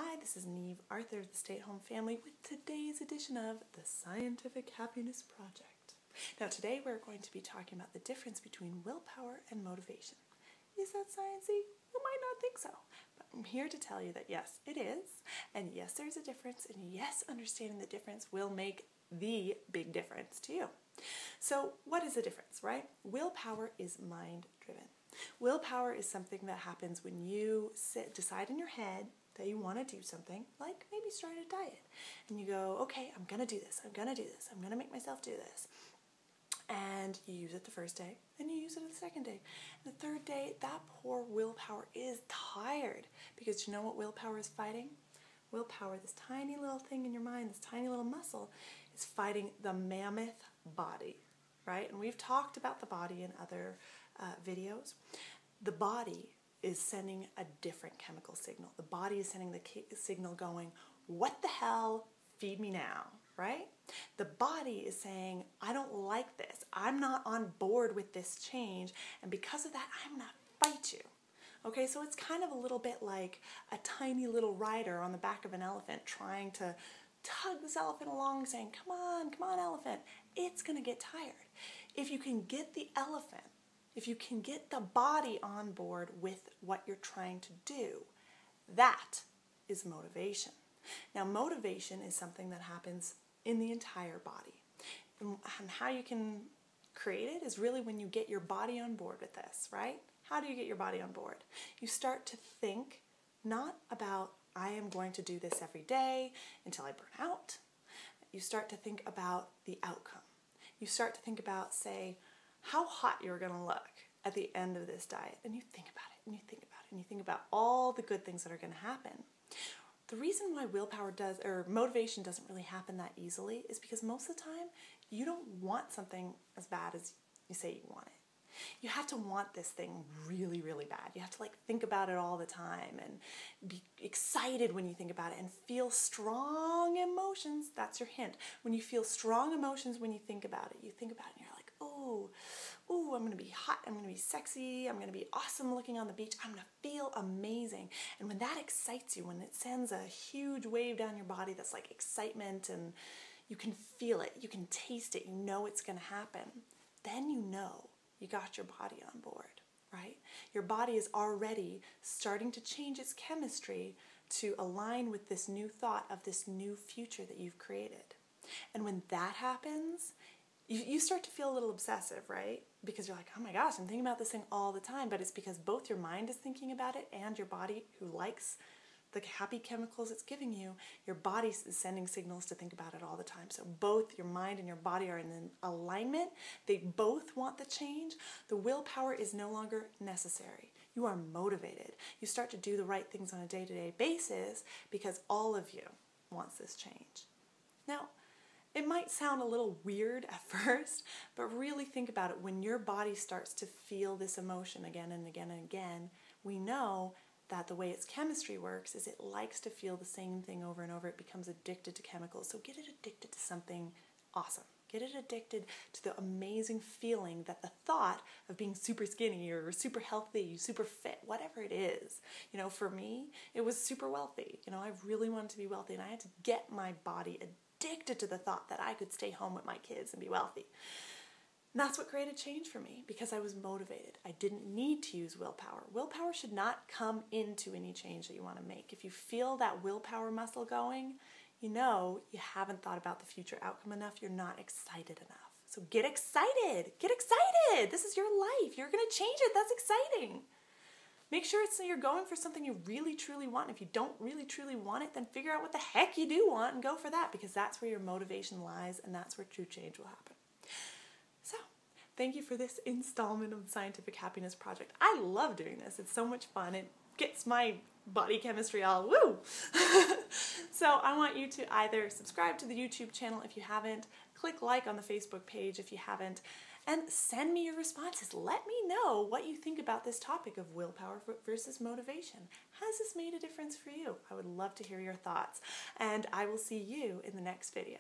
Hi, this is Neve Arthur of the Stay at Home Family with today's edition of the Scientific Happiness Project. Now today we're going to be talking about the difference between willpower and motivation. Is that sciencey? You might not think so, but I'm here to tell you that yes, it is, and yes, there's a difference, and yes, understanding the difference will make the big difference to you. So what is the difference, right? Willpower is mind-driven. Willpower is something that happens when you decide in your head that you want to do something, like maybe start a diet, and you go, okay, I'm going to do this, I'm going to do this, I'm going to make myself do this. And you use it the first day, and you use it the second day. And the third day, that poor willpower is tired, because you know what willpower is fighting? Willpower, this tiny little thing in your mind, this tiny little muscle, is fighting the mammoth body, right? And we've talked about the body in other videos. The body is sending a different chemical signal. The body is sending the signal going, what the hell, feed me now, right? The body is saying, I don't like this. I'm not on board with this change, and because of that, I'm going to fight you. Okay, so it's kind of a little bit like a tiny little rider on the back of an elephant trying to tug this elephant along saying, come on, elephant. It's going to get tired. If you can get the elephant, if you can get the body on board with what you're trying to do, that is motivation. Now, motivation is something that happens in the entire body. And how you can create it is really when you get your body on board with this, right? How do you get your body on board? You start to think not about, I am going to do this every day until I burn out. You start to think about the outcome. You start to think about, say, how hot you're going to look at the end of this diet. And you think about it, and you think about it, and you think about all the good things that are going to happen. The reason why motivation doesn't really happen that easily is because most of the time, you don't want something as bad as you say you want it. You have to want this thing really, really bad. You have to think about it all the time and be excited when you think about it and feel strong emotions. That's your hint. When you feel strong emotions when you think about it, and you're like, oh, I'm going to be hot, I'm going to be sexy, I'm going to be awesome looking on the beach, I'm going to feel amazing. And when that excites you, when it sends a huge wave down your body that's like excitement and you can feel it, you can taste it, you know it's going to happen, then you know you got your body on board, right? Your body is already starting to change its chemistry to align with this new thought of this new future that you've created. And when that happens, you start to feel a little obsessive, right? Because you're like, oh my gosh, I'm thinking about this thing all the time, but it's because both your mind is thinking about it and your body, who likes the happy chemicals it's giving you, your body is sending signals to think about it all the time. So both your mind and your body are in alignment. They both want the change. The willpower is no longer necessary. You are motivated. You start to do the right things on a day-to-day basis because all of you wants this change. Now, it might sound a little weird at first, but really think about it. When your body starts to feel this emotion again and again and again, we know that the way its chemistry works is it likes to feel the same thing over and over. It becomes addicted to chemicals. So get it addicted to something awesome. Get it addicted to the amazing feeling that the thought of being super skinny or super healthy, super fit, whatever it is. You know, for me, it was super wealthy. You know, I really wanted to be wealthy, and I had to get my body addicted to the thought that I could stay home with my kids and be wealthy. And that's what created change for me, because I was motivated. I didn't need to use willpower. Willpower should not come into any change that you want to make. If you feel that willpower muscle going, you know you haven't thought about the future outcome enough. You're not excited enough. So get excited. Get excited. This is your life. You're going to change it. That's exciting. Make sure you're going for something you really, truly want. If you don't really, truly want it, then figure out what the heck you do want and go for that, because that's where your motivation lies, and that's where true change will happen. So, thank you for this installment of the Scientific Happiness Project. I love doing this. It's so much fun. It gets my body chemistry all woo! So I want you to either subscribe to the YouTube channel if you haven't, click like on the Facebook page if you haven't, and send me your responses. Let me know what you think about this topic of willpower versus motivation. Has this made a difference for you? I would love to hear your thoughts, and I will see you in the next video.